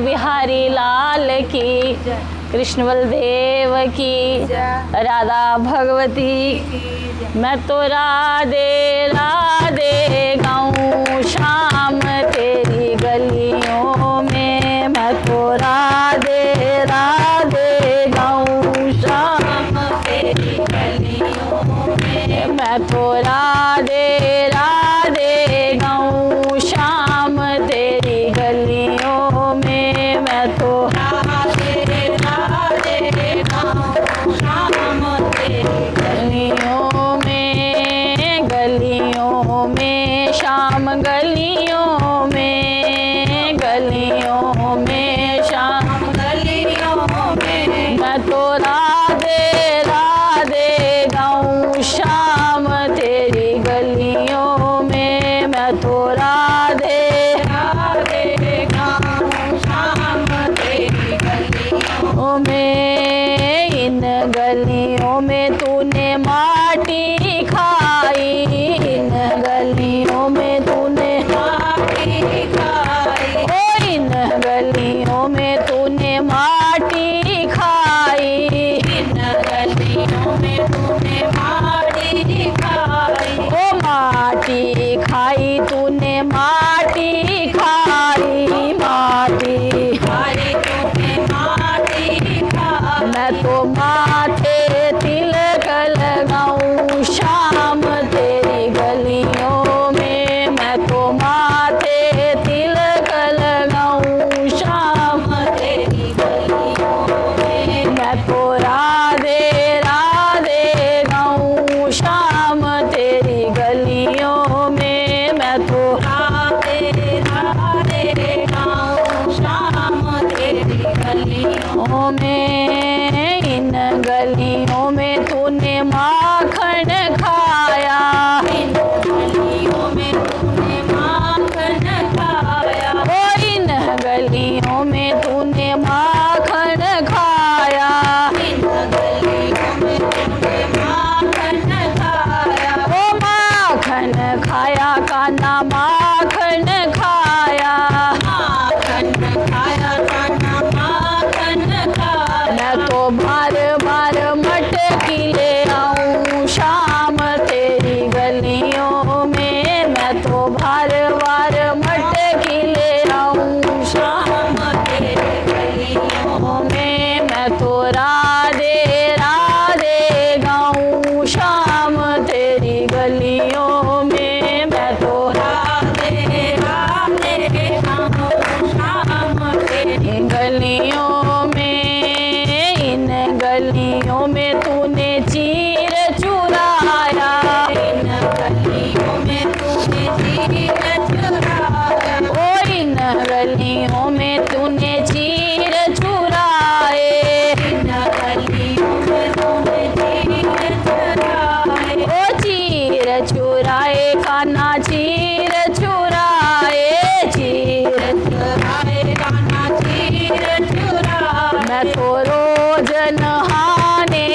बिहारी लाल की, कृष्ण बलदेव की, राधा भगवती। मैं तो राधे राधे गाऊं शाम तेरी गलियों में, मैं तो राधे राधे गाऊं शाम तेरी गलियों में, मैं तो राधे राधे गाऊं शाम तेरी गलियों में, मैं तो राधे राधे गाऊं शाम तेरी गलियों में, गलियों में शाम गलियों में, गलियों में शाम गलियों में, मैं तो राधे राधे गाऊं शाम तेरी गलियों में, मैं तो राधे राधे गाऊं शाम तेरी गलियों में। इन गलियों में तूने माटी खाई, इन गलियों में तूने माटी खाई, ओ इन गलियों में तूने माटी खाई, इन गलियों में तूने माटी खाई, ओ माटी खाई तूने माटी खाई, माटी खाई तूने माटी खाई। मैं तो माथे तिलक लगाऊं शाम तेरी गलियों में, मैं तो माथे तिलक लगाऊं शाम तेरी गलियों में, मैं तो राधे राधे गाऊं शाम तेरी गलियों में, मैं तो राधे राधे गाऊं शाम तेरी गलियों में। इन गलियों में तूने माखन खाया, इन गलियों में तूने माखन खाया, ओ इन गलियों में तूने माखन खाया, इन गलियों में तूने माखन खाया, ओ माखन खाया कान्हा माखन खाया, माखन खाया कान्हा माखन खाया। मैं तो बार बार मटकी ले आऊं शाम तेरी गलियों में, मैं तो बार बार मटकी ले आऊं शाम तेरी गलियों में, मैं तो राधे राधे गाऊं शाम तेरी गलियों में, मैं तो राधे राधे गाऊं शाम तेरी गलियों में। इन गलियों में तूने चीर चुराया, इन गलियों में तूने चीर चुराया, ओ इन गलियों में तूने चीर चुराए, इन गलियों में तूने चीर चुराए, ओ चीर चुराए कान्हा चीर चुराए, चीर चुराए कान्हा चीर चुराए। मैं तो रोज नहाने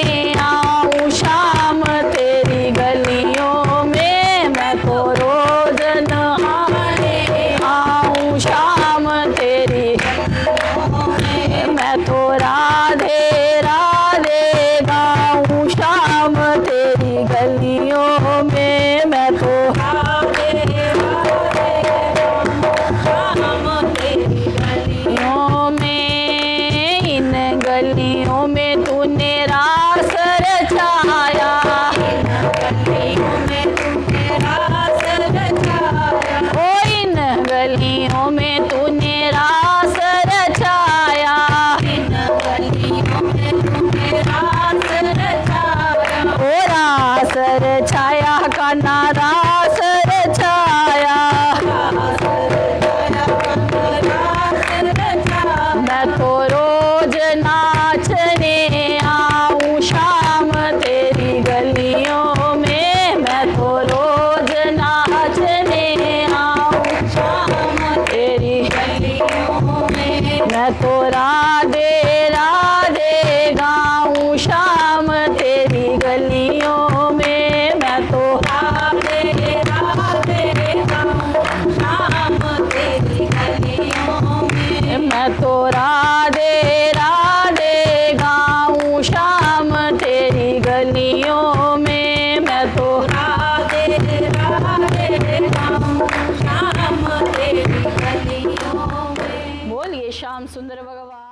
आऊं शाम तेरी गलियों में, मैं तो रोज नहाने आऊं शाम तेरी गलियों में, मैं तो राधे राधे गाऊं शाम तेरी गलियों में, मैं तो राधे राधे शाम तेरी गलियों में। इन गलियों में तूने रास रचाया, इन गलियों में तूने रास रचाया, ओ इन गलियों में तूने रास रचाया, इन गलियों में तूने रास रचाया, ओ रास रचाया कान्हा रास रचाया, रास रचाया कान्हा रास रचाया। मैं तो रोज नाचने आऊं शाम तेरी गलियों में, मैं तो रोज नाचने आऊं शाम तेरी गलियों में, मैं तो राधे राधे गाऊं शाम तेरी गलियों में, मैं तो राधे राधे गाऊं शाम तेरी गलियों में, मैं मैं तो राधे राधे गाऊं श्याम तेरी गलियों में, मैं तो राधे राधे गाऊं श्याम तेरी गलियों में। बोलिए श्याम सुंदर भगवान।